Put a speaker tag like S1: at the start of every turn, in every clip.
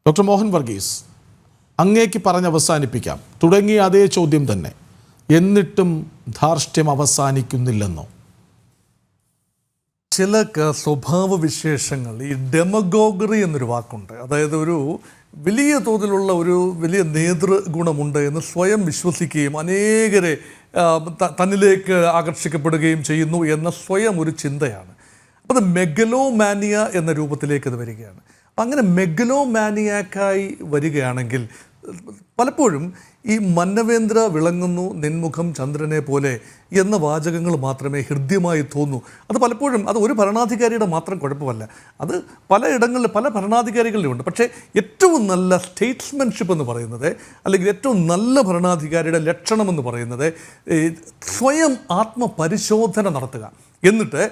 S1: Doctor Mohan Varghese, അങ്ങേക്ക് പറഞ്ഞ് അവസാനിപ്പിക്കാം. തുടങ്ങിയ അതേ ചോദ്യം തന്നെ. എന്നിട്ടും ധാർഷ്ട്യം അവസാനിക്കുന്നില്ലെന്നോ?
S2: ചില സ്വഭാവ വിശേഷങ്ങൾ, ഈ ഡെമഗോഗറി എന്നൊരു വാക്കുണ്ട്. അതായത് ഒരു വലിയ തോതിലുള്ള ഒരു വലിയ നേതൃഗുണമുണ്ട് എന്ന് സ്വയം വിശ്വസിക്കുകയും അനേകരെ തന്നിലേക്ക് ആകർഷിക്കപ്പെടുകയും ചെയ്യുന്നു എന്ന സ്വയം ഒരു ചിന്തയാണ്. അപ്പോൾ അത് മെഗലോമാനിയ എന്ന രൂപത്തിലേക്ക് അത് വരികയാണ്. അപ്പം അങ്ങനെ മെഗലോമാനിയാക്കായി വരികയാണെങ്കിൽ പലപ്പോഴും ഈ മന്നവേന്ദ്ര വിളങ്ങുന്നു നിൻമുഖം ചന്ദ്രനെ പോലെ എന്ന വാചകങ്ങൾ മാത്രമേ ഹൃദ്യമായി തോന്നൂ. അത് പലപ്പോഴും അത് ഒരു ഭരണാധികാരിയുടെ മാത്രം കുഴപ്പമല്ല, അത് പലയിടങ്ങളിൽ പല ഭരണാധികാരികളിലും ഉണ്ട്. പക്ഷേ ഏറ്റവും നല്ല സ്റ്റേറ്റ്സ്മാൻഷിപ്പ് എന്ന് പറയുന്നത്, അല്ലെങ്കിൽ ഏറ്റവും നല്ല ഭരണാധികാരിയുടെ ലക്ഷണമെന്ന് പറയുന്നത് സ്വയം ആത്മപരിശോധന നടത്തുക. എന്നിട്ട്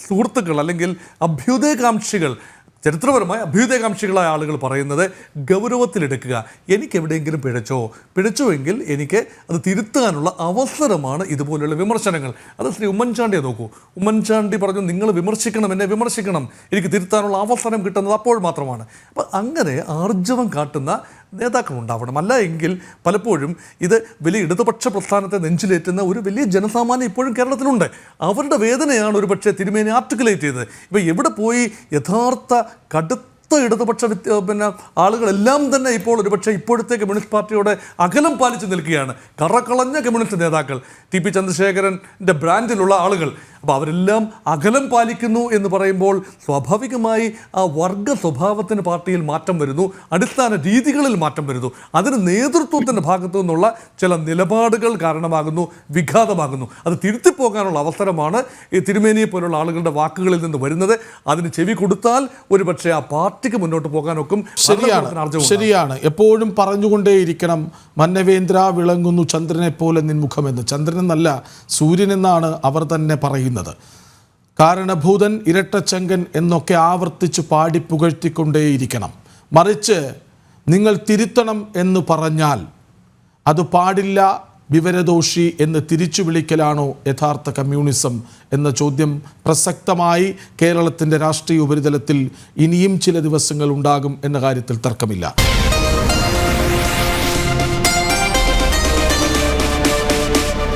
S2: സുഹൃത്തുക്കൾ അല്ലെങ്കിൽ അഭ്യുദയകാംക്ഷികൾ, ചരിത്രപരമായ അഭ്യുദയകാംക്ഷികളായ ആളുകൾ പറയുന്നത് ഗൗരവത്തിലെടുക്കുക. എനിക്കെവിടെയെങ്കിലും പിഴച്ചുവെങ്കിൽ എനിക്ക് അത് തിരുത്താനുള്ള അവസരമാണ് ഇതുപോലെയുള്ള വിമർശനങ്ങൾ. അത് ശ്രീ ഉമ്മൻചാണ്ടിയെ നോക്കൂ. ഉമ്മൻചാണ്ടി പറഞ്ഞു, നിങ്ങൾ വിമർശിക്കണം, എന്നെ വിമർശിക്കണം, എനിക്ക് തിരുത്താനുള്ള അവസരം കിട്ടുന്നത് അപ്പോൾ മാത്രമാണ്. അപ്പം അങ്ങനെ ആർജവം കാട്ടുന്ന നേതാക്കളുണ്ടാവണം. അല്ല എങ്കിൽ പലപ്പോഴും ഇത് വലിയ ഇടതുപക്ഷ പ്രസ്ഥാനത്തെ നെഞ്ചിലേറ്റുന്ന ഒരു വലിയ ജനസാമാന്യം ഇപ്പോഴും കേരളത്തിലുണ്ട്. അവരുടെ വേദനയാണ് ഒരു പക്ഷേ തിരുമേനി ആർട്ടിക്കുലേറ്റ് ചെയ്തത്. ഇപ്പോൾ എവിടെ പോയി യഥാർത്ഥ കടുത്ത ഇടതുപക്ഷ ആളുകളെല്ലാം തന്നെ ഇപ്പോൾ ഒരുപക്ഷെ ഇപ്പോഴത്തെ കമ്മ്യൂണിസ്റ്റ് പാർട്ടിയോടെ അകലം പാലിച്ച് നിൽക്കുകയാണ്. കറകളഞ്ഞ കമ്മ്യൂണിസ്റ്റ് നേതാക്കൾ, ടി പി ചന്ദ്രശേഖരൻ്റെ ബ്രാൻഡിലുള്ള ആളുകൾ. അപ്പോൾ അവരെല്ലാം അകലം പാലിക്കുന്നു എന്ന് പറയുമ്പോൾ സ്വാഭാവികമായി ആ വർഗ സ്വഭാവത്തിന് പാർട്ടിയിൽ മാറ്റം വരുന്നു, അടിസ്ഥാന രീതികളിൽ മാറ്റം വരുന്നു. അതിന് നേതൃത്വത്തിൻ്റെ ഭാഗത്തു നിന്നുള്ള ചില നിലപാടുകൾ കാരണമാകുന്നു, വിഘാതമാകുന്നു. അത് തിരുത്തിപ്പോകാനുള്ള അവസരമാണ് ഈ തിരുമേനിയെ പോലുള്ള ആളുകളുടെ വാക്കുകളിൽ നിന്ന് വരുന്നത്. അതിന് ചെവി കൊടുത്താൽ ഒരു പക്ഷേ ആ പാർട്ടിക്ക് മുന്നോട്ട് പോകാനൊക്കും.
S1: ശരിയാണ്. എപ്പോഴും പറഞ്ഞുകൊണ്ടേയിരിക്കണം, മന്നവേന്ദ്ര വിളങ്ങുന്നു ചന്ദ്രനെ പോലെ നിൻമുഖമെന്ന്. ചന്ദ്രനെന്നല്ല, സൂര്യനെന്നാണ് അവർ തന്നെ പറയുന്നത്. കാരണഭൂതൻ, ഇരട്ടച്ചങ്കൻ എന്നൊക്കെ ആവർത്തിച്ച് പാടി പുകഴ്ത്തിക്കൊണ്ടേയിരിക്കണം. മറിച്ച് നിങ്ങൾ തിരുത്തണം എന്ന് പറഞ്ഞാൽ അത് പാടില്ല, വിവരദോഷി എന്ന് തിരിച്ചു വിളിക്കലാണോ യഥാർത്ഥ കമ്മ്യൂണിസം എന്ന ചോദ്യം പ്രസക്തമായി കേരളത്തിൻ്റെ രാഷ്ട്രീയ ഉപരിതലത്തിൽ ഇനിയും ചില ദിവസങ്ങൾ ഉണ്ടാകും എന്ന കാര്യത്തിൽ തർക്കമില്ല.